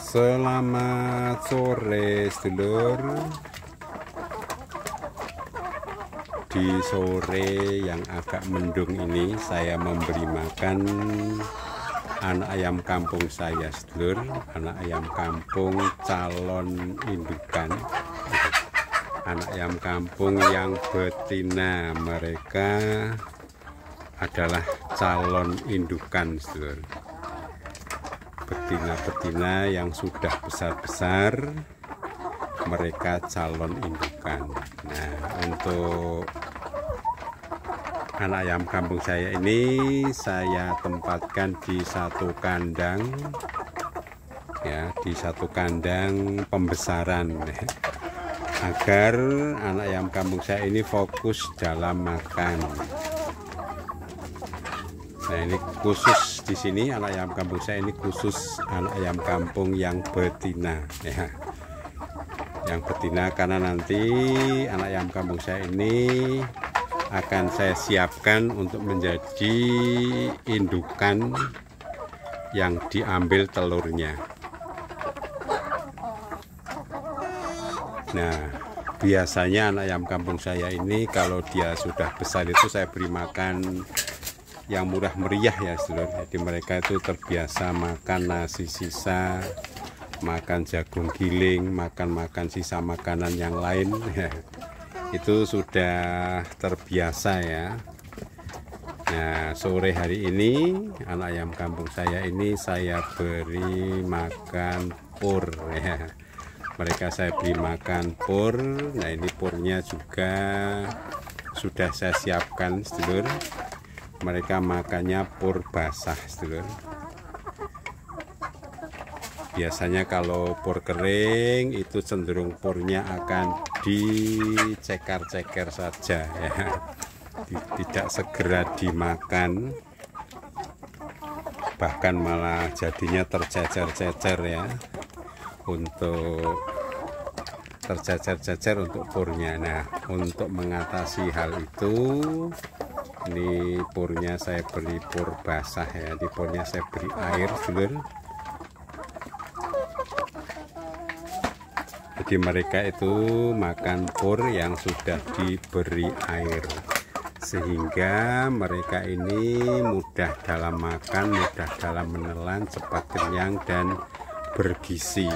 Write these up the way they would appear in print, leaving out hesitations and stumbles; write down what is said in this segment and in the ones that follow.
Selamat sore sedulur. Di sore yang agak mendung ini saya memberi makan anak ayam kampung saya sedulur. Anak ayam kampung calon indukan. Anak ayam kampung yang betina, mereka adalah calon indukan sedulur. Betina-betina yang sudah besar-besar, mereka calon indukan. Nah, untuk anak ayam kampung saya ini saya tempatkan di satu kandang, ya, di satu kandang pembesaran, agar anak ayam kampung saya ini fokus dalam makan. Nah, ini khusus di sini anak ayam kampung saya ini khusus anak ayam kampung yang betina, ya. Yang betina karena nanti anak ayam kampung saya ini akan saya siapkan untuk menjadi indukan yang diambil telurnya. Nah, biasanya anak ayam kampung saya ini kalau dia sudah besar itu saya beri makan yang murah meriah ya sedulur. Jadi mereka itu terbiasa makan nasi sisa, makan jagung giling, makan sisa makanan yang lain, ya. Itu sudah terbiasa ya. Nah, sore hari ini anak ayam kampung saya ini saya beri makan pur, ya. Mereka saya beri makan pur. Nah, ini purnya juga sudah saya siapkan sedulur. Mereka makannya pur basah sedulur. Biasanya kalau pur kering itu cenderung purnya akan diceker-ceker saja, ya. Tidak segera dimakan, bahkan malah jadinya tercecer-cecer, ya, untuk tercecer-cecer untuk purnya. Nah, untuk mengatasi hal itu, ini purnya saya beri pur basah, ya. Di purnya saya beri air sedulur. Jadi mereka itu makan pur yang sudah diberi air, sehingga mereka ini mudah dalam makan, mudah dalam menelan, cepat kenyang dan bergizi.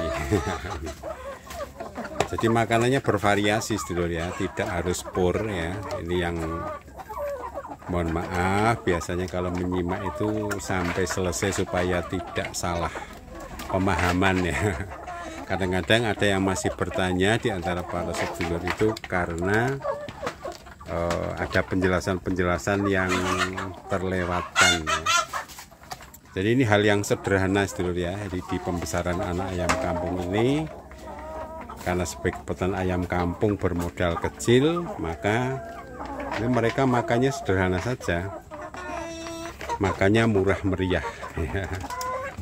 Jadi makanannya bervariasi sedulur, ya, tidak harus pur, ya. Ini yang mohon maaf, biasanya kalau menyimak itu sampai selesai supaya tidak salah pemahaman, ya. Kadang-kadang ada yang masih bertanya di antara para sedulur itu karena ada penjelasan-penjelasan yang terlewatkan, ya. Jadi ini hal yang sederhana sedulur, ya. Jadi di pembesaran anak ayam kampung ini, karena sebagai peternak ayam kampung bermodal kecil, maka ini mereka makannya sederhana saja, makannya murah meriah, ya.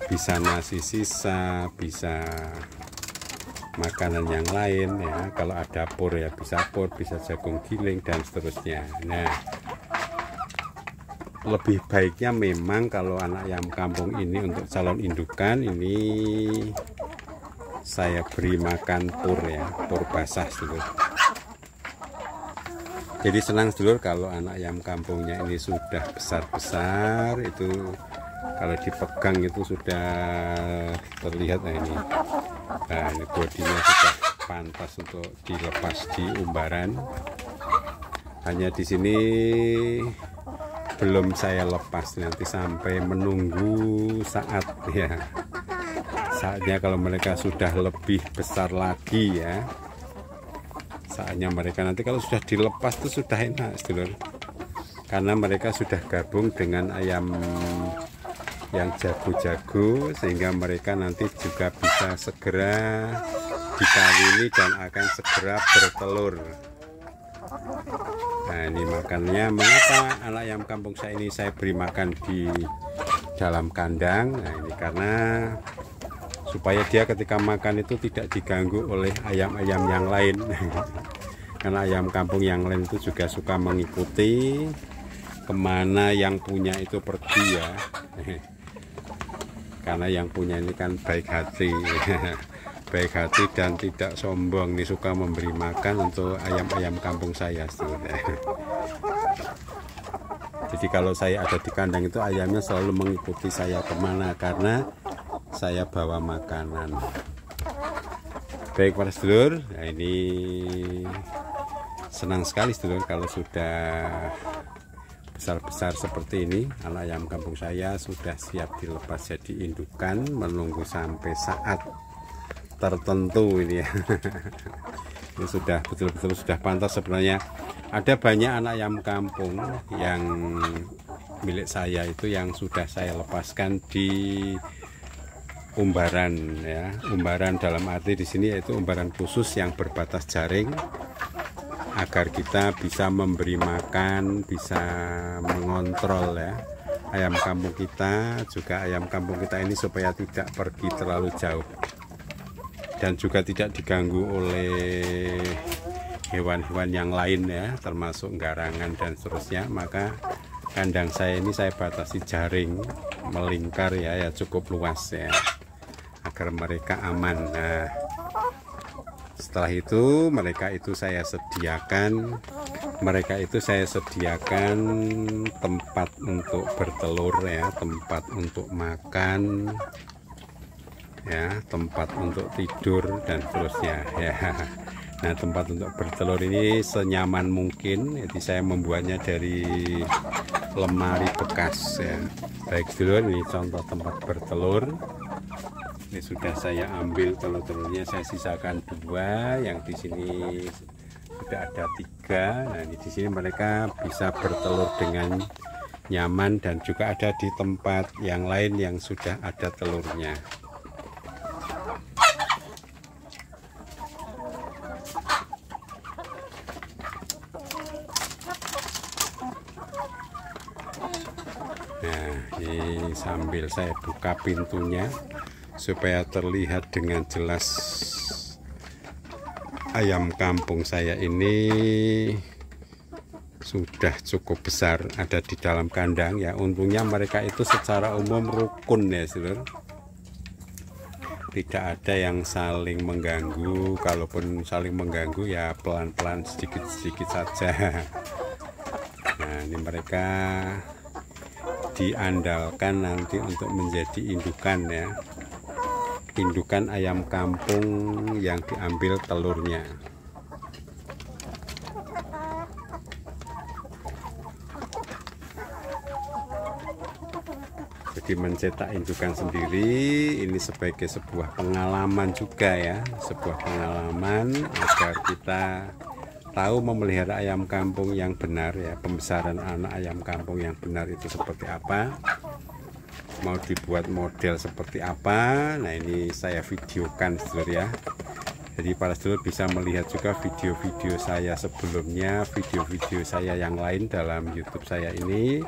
Bisa nasi sisa, bisa makanan yang lain, ya. Kalau ada pur, ya, bisa pur, bisa jagung giling dan seterusnya. Nah, lebih baiknya memang kalau anak ayam kampung ini untuk calon indukan ini saya beri makan pur, ya, pur basah sedulur. Jadi senang sedulur kalau anak ayam kampungnya ini sudah besar-besar, itu kalau dipegang itu sudah terlihat. Nah, ini, nah, ini bodinya sudah pantas untuk dilepas di umbaran. Hanya di sini belum saya lepas, nanti sampai menunggu saat, ya. Saatnya kalau mereka sudah lebih besar lagi, ya. Saatnya mereka nanti kalau sudah dilepas itu sudah enak sedulur, karena mereka sudah gabung dengan ayam yang jago-jago, sehingga mereka nanti juga bisa segera dikawini dan akan segera bertelur. Nah, ini makannya. Mengapa anak ayam kampung saya ini saya beri makan di dalam kandang? Nah, ini karena supaya dia ketika makan itu tidak diganggu oleh ayam-ayam yang lain. Karena ayam kampung yang lain itu juga suka mengikuti kemana yang punya itu pergi, ya. karena yang punya ini kan baik hati. Baik hati dan tidak sombong, nih suka memberi makan untuk ayam-ayam kampung saya sebenarnya. Jadi kalau saya ada di kandang itu ayamnya selalu mengikuti saya kemana, karena saya bawa makanan. Baik para sedulur, nah ini senang sekali sedulur kalau sudah besar-besar seperti ini. Anak ayam kampung saya sudah siap dilepas jadi indukan, menunggu sampai saat tertentu ini ya. Ini sudah betul-betul sudah pantas sebenarnya. Ada banyak anak ayam kampung yang milik saya itu yang sudah saya lepaskan di umbaran ya. Umbaran dalam arti di sini yaitu umbaran khusus yang berbatas jaring, agar kita bisa memberi makan, bisa mengontrol ya ayam kampung kita, juga ayam kampung kita ini supaya tidak pergi terlalu jauh dan juga tidak diganggu oleh hewan-hewan yang lain ya, termasuk garangan dan seterusnya. Maka kandang saya ini saya batasi jaring melingkar ya, cukup luas ya, agar mereka aman. Nah, setelah itu mereka itu saya sediakan tempat untuk bertelur ya, tempat untuk makan ya, tempat untuk tidur dan seterusnya ya. Nah, tempat untuk bertelur ini senyaman mungkin, jadi saya membuatnya dari lemari bekas ya. Baik sedulur, ini contoh tempat bertelur. Ini sudah saya ambil telur-telurnya, saya sisakan 2, yang di sini sudah ada 3. Nah, di sini mereka bisa bertelur dengan nyaman, dan juga ada di tempat yang lain yang sudah ada telurnya. Nah, ini sambil saya buka pintunya supaya terlihat dengan jelas ayam kampung saya ini sudah cukup besar ada di dalam kandang ya. Untungnya mereka itu secara umum rukun ya seluruh, tidak ada yang saling mengganggu. Kalaupun saling mengganggu ya pelan-pelan, sedikit-sedikit saja. Nah, ini mereka diandalkan nanti untuk menjadi indukan ya, indukan ayam kampung yang diambil telurnya. Jadi mencetak indukan sendiri ini sebagai sebuah pengalaman juga ya, sebuah pengalaman agar kita tahu memelihara ayam kampung yang benar ya, pembesaran anak ayam kampung yang benar itu seperti apa, mau dibuat model seperti apa. Nah, ini saya videokan sedulur ya, jadi para sedulur bisa melihat juga video-video saya sebelumnya, video-video saya yang lain dalam YouTube saya ini.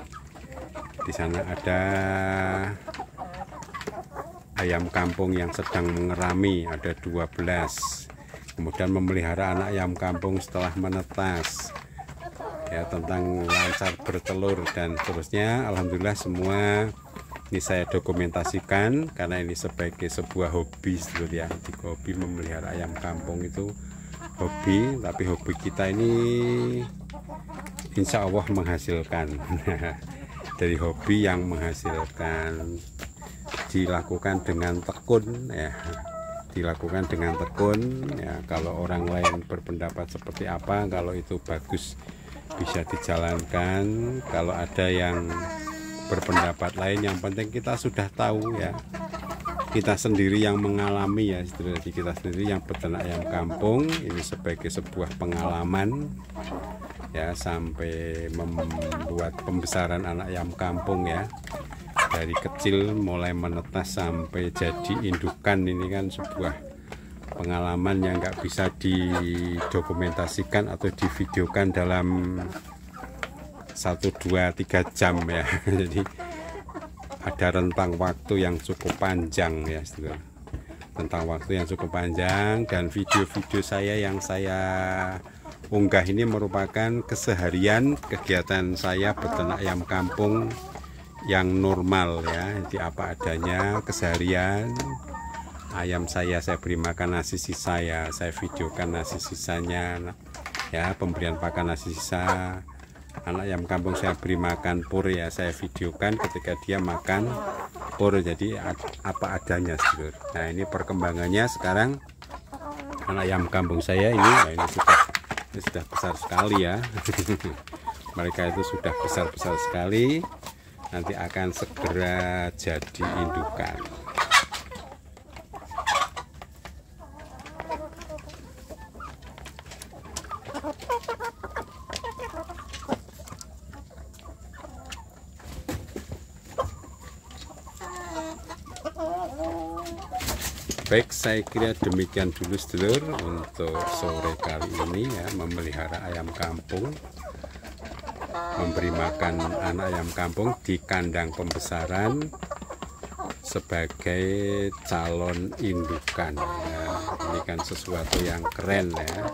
Di sana ada ayam kampung yang sedang mengerami, ada 12. Kemudian memelihara anak ayam kampung setelah menetas ya, tentang lancar bertelur dan seterusnya. Alhamdulillah semua ini saya dokumentasikan karena ini sebagai sebuah hobi seluruh ya. Hobi memelihara ayam kampung itu hobi, tapi hobi kita ini insya Allah menghasilkan. Dari hobi yang menghasilkan, dilakukan dengan tekun ya, dilakukan dengan tekun ya. Kalau orang lain berpendapat seperti apa, kalau itu bagus bisa dijalankan. Kalau ada yang berpendapat lain, yang penting kita sudah tahu ya, kita sendiri yang mengalami ya, jadi kita sendiri yang peternak ayam kampung ini sebagai sebuah pengalaman ya, sampai membuat pembesaran anak ayam kampung ya, dari kecil mulai menetas sampai jadi indukan. Ini kan sebuah pengalaman yang nggak bisa didokumentasikan atau divideokan dalam 1, 2, 3 jam ya. Jadi ada rentang waktu yang cukup panjang ya, tentang waktu yang cukup panjang. Dan video-video saya yang saya unggah ini merupakan keseharian kegiatan saya peternak ayam kampung yang normal ya, jadi apa adanya keseharian. Ayam saya beri makan nasi sisa ya, saya videokan nasi sisanya ya, pemberian pakan nasi sisa. Anak ayam kampung saya beri makan pur ya, saya videokan ketika dia makan pur, jadi apa adanya sedulur. Nah ini perkembangannya sekarang anak ayam kampung saya ini, nah ini sudah besar sekali ya. Mereka itu sudah besar sekali, nanti akan segera jadi indukan. Baik, saya kira demikian dulu sedulur untuk sore kali ini ya, memelihara ayam kampung, memberi makan anak ayam kampung di kandang pembesaran sebagai calon indukan ya. Ini kan sesuatu yang keren ya,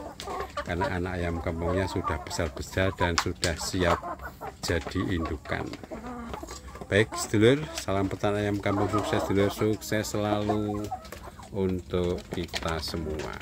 karena anak ayam kampungnya sudah besar dan sudah siap jadi indukan. Baik sedulur, salam peternak ayam kampung sukses sedulur, sukses selalu untuk kita semua.